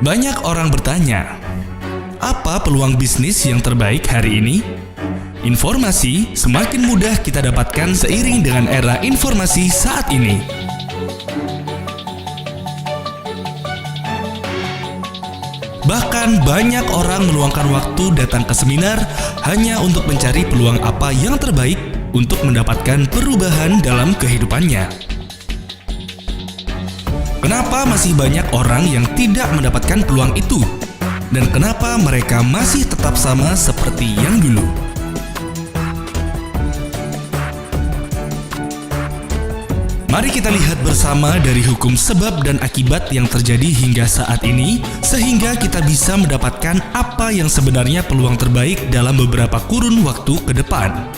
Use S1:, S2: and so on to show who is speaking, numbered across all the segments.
S1: Banyak orang bertanya, apa peluang bisnis yang terbaik hari ini? Informasi semakin mudah kita dapatkan seiring dengan era informasi saat ini. Bahkan banyak orang meluangkan waktu datang ke seminar hanya untuk mencari peluang apa yang terbaik untuk mendapatkan perubahan dalam kehidupannya. Kenapa masih banyak orang yang tidak mendapatkan peluang itu? Dan kenapa mereka masih tetap sama seperti yang dulu? Mari kita lihat bersama dari hukum sebab dan akibat yang terjadi hingga saat ini, sehingga kita bisa mendapatkan apa yang sebenarnya peluang terbaik dalam beberapa kurun waktu ke depan.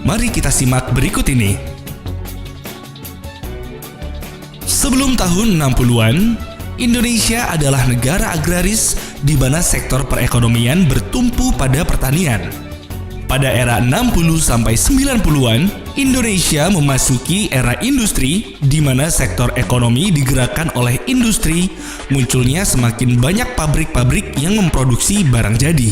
S1: Mari kita simak berikut ini. Sebelum tahun 60-an, Indonesia adalah negara agraris di mana sektor perekonomian bertumpu pada pertanian. Pada era 60-90-an, Indonesia memasuki era industri di mana sektor ekonomi digerakkan oleh industri, munculnya semakin banyak pabrik-pabrik yang memproduksi barang jadi.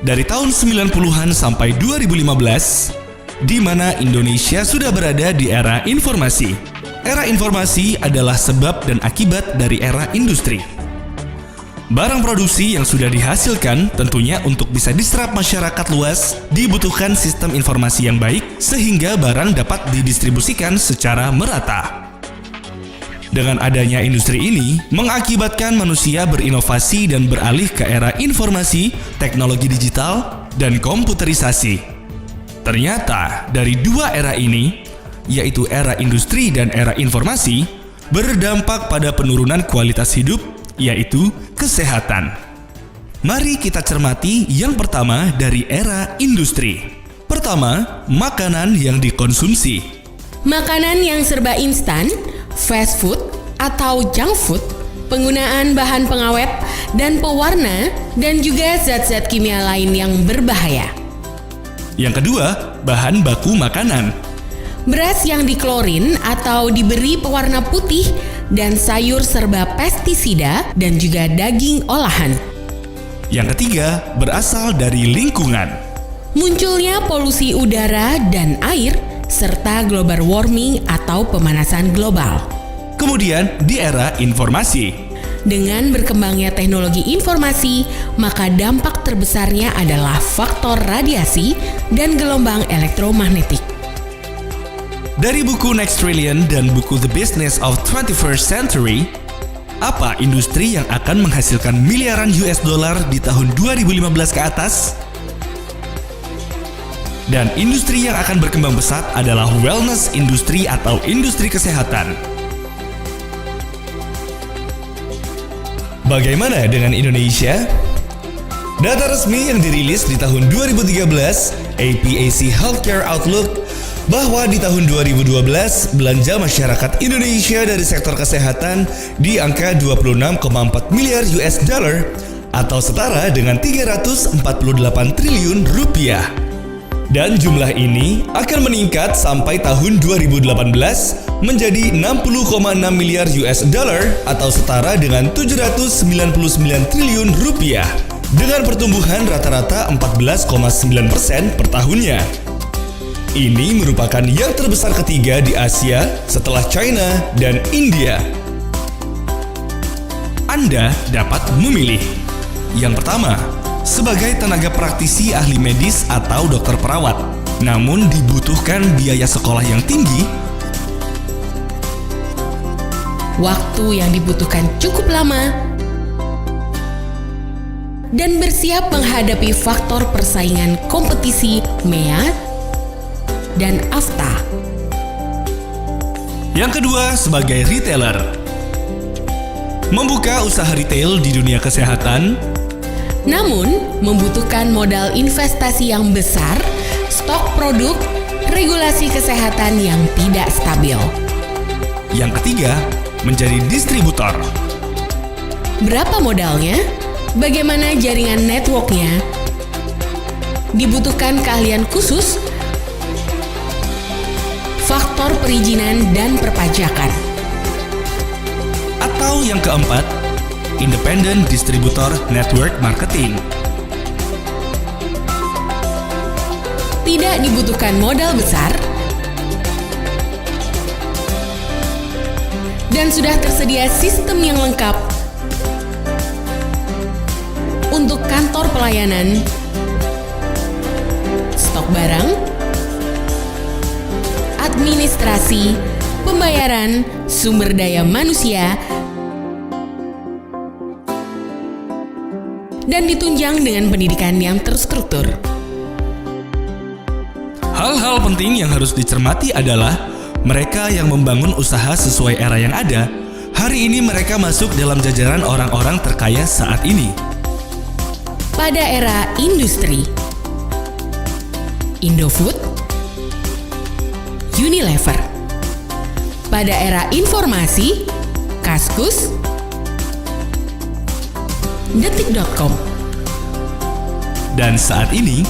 S1: Dari tahun 90-an sampai 2015, di mana Indonesia sudah berada di era informasi. Era informasi adalah sebab dan akibat dari era industri. Barang produksi yang sudah dihasilkan tentunya untuk bisa diserap masyarakat luas dibutuhkan sistem informasi yang baik sehingga barang dapat didistribusikan secara merata. Dengan adanya industri ini, mengakibatkan manusia berinovasi dan beralih ke era informasi, teknologi digital, dan komputerisasi. Ternyata, dari dua era ini, yaitu era industri dan era informasi, berdampak pada penurunan kualitas hidup, yaitu kesehatan. Mari kita cermati yang pertama dari era industri. Pertama, makanan yang dikonsumsi.
S2: Makanan yang serba instan, fast food atau junk food, penggunaan bahan pengawet dan pewarna, dan juga zat-zat kimia lain yang berbahaya.
S1: Yang kedua, bahan baku makanan.
S2: Beras yang diklorin atau diberi pewarna putih dan sayur serba pestisida dan juga daging olahan.
S1: Yang ketiga, berasal dari lingkungan.
S2: Munculnya polusi udara dan air serta global warming atau pemanasan global.
S1: Kemudian di era informasi.
S2: Dengan berkembangnya teknologi informasi, maka dampak terbesarnya adalah faktor radiasi dan gelombang elektromagnetik.
S1: Dari buku Next Trillion dan buku The Business of 21st Century, apa industri yang akan menghasilkan miliaran US dollar di tahun 2015 ke atas? Dan industri yang akan berkembang pesat adalah wellness industry atau industri kesehatan. Bagaimana dengan Indonesia? Data resmi yang dirilis di tahun 2013, APAC Healthcare Outlook, bahwa di tahun 2012, belanja masyarakat Indonesia dari sektor kesehatan di angka 26,4 miliar US dollar atau setara dengan 348 triliun rupiah. Dan jumlah ini akan meningkat sampai tahun 2018 menjadi 60,6 miliar US dollar atau setara dengan 799 triliun rupiah dengan pertumbuhan rata-rata 14,9% per tahunnya. Ini merupakan yang terbesar ketiga di Asia setelah China dan India. Anda dapat memilih. Yang pertama, sebagai tenaga praktisi ahli medis atau dokter perawat, namun dibutuhkan biaya sekolah yang tinggi,
S2: waktu yang dibutuhkan cukup lama, dan bersiap menghadapi faktor persaingan kompetisi MEA dan AFTA.
S1: Yang kedua, sebagai retailer, membuka usaha retail di dunia kesehatan,
S2: namun membutuhkan modal investasi yang besar, stok produk, regulasi kesehatan yang tidak stabil.
S1: Yang ketiga, menjadi distributor.
S2: Berapa modalnya? Bagaimana jaringan networknya? dibutuhkan keahlian khusus, faktor perizinan dan perpajakan.
S1: Atau yang keempat, Independent Distributor Network Marketing.
S2: Tidak dibutuhkan modal besar dan sudah tersedia sistem yang lengkap untuk kantor pelayanan, stok barang, administrasi, pembayaran, sumber daya manusia, dan ditunjang dengan pendidikan yang terstruktur.
S1: Hal-hal penting yang harus dicermati adalah mereka yang membangun usaha sesuai era yang ada. Hari ini mereka masuk dalam jajaran orang-orang terkaya saat ini.
S2: Pada era industri, Indofood, Unilever. Pada era informasi, Kaskus, Detik.com.
S1: Dan saat ini,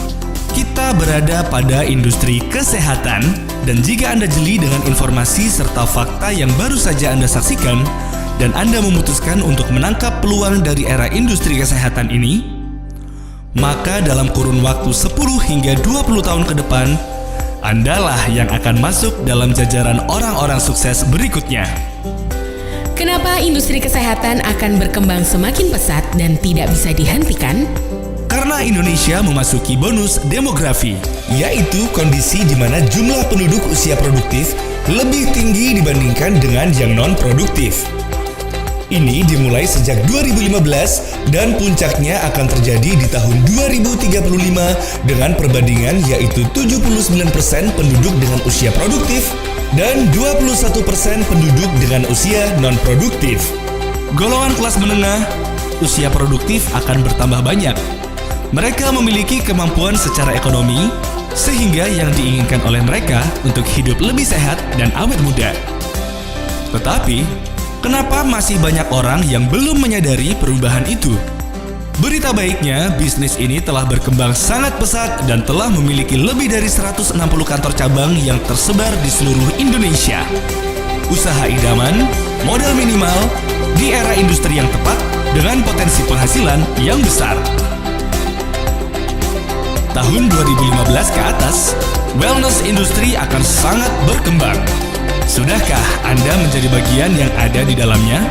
S1: kita berada pada industri kesehatan, dan jika Anda jeli dengan informasi serta fakta yang baru saja Anda saksikan, dan Anda memutuskan untuk menangkap peluang dari era industri kesehatan ini, maka dalam kurun waktu 10 hingga 20 tahun ke depan, Andalah yang akan masuk dalam jajaran orang-orang sukses berikutnya.
S2: Kenapa industri kesehatan akan berkembang semakin pesat dan tidak bisa dihentikan?
S1: Karena Indonesia memasuki bonus demografi, yaitu kondisi di mana jumlah penduduk usia produktif lebih tinggi dibandingkan dengan yang non-produktif. Ini dimulai sejak 2015 dan puncaknya akan terjadi di tahun 2035 dengan perbandingan yaitu 79% penduduk dengan usia produktif dan 21% penduduk dengan usia non-produktif. Golongan kelas menengah, usia produktif akan bertambah banyak. Mereka memiliki kemampuan secara ekonomi, sehingga yang diinginkan oleh mereka untuk hidup lebih sehat dan awet muda. Tetapi, kenapa masih banyak orang yang belum menyadari perubahan itu? Berita baiknya, bisnis ini telah berkembang sangat pesat dan telah memiliki lebih dari 160 kantor cabang yang tersebar di seluruh Indonesia. Usaha idaman, modal minimal, di era industri yang tepat dengan potensi penghasilan yang besar. Tahun 2015 ke atas, wellness industri akan sangat berkembang. Sudahkah Anda menjadi bagian yang ada di dalamnya?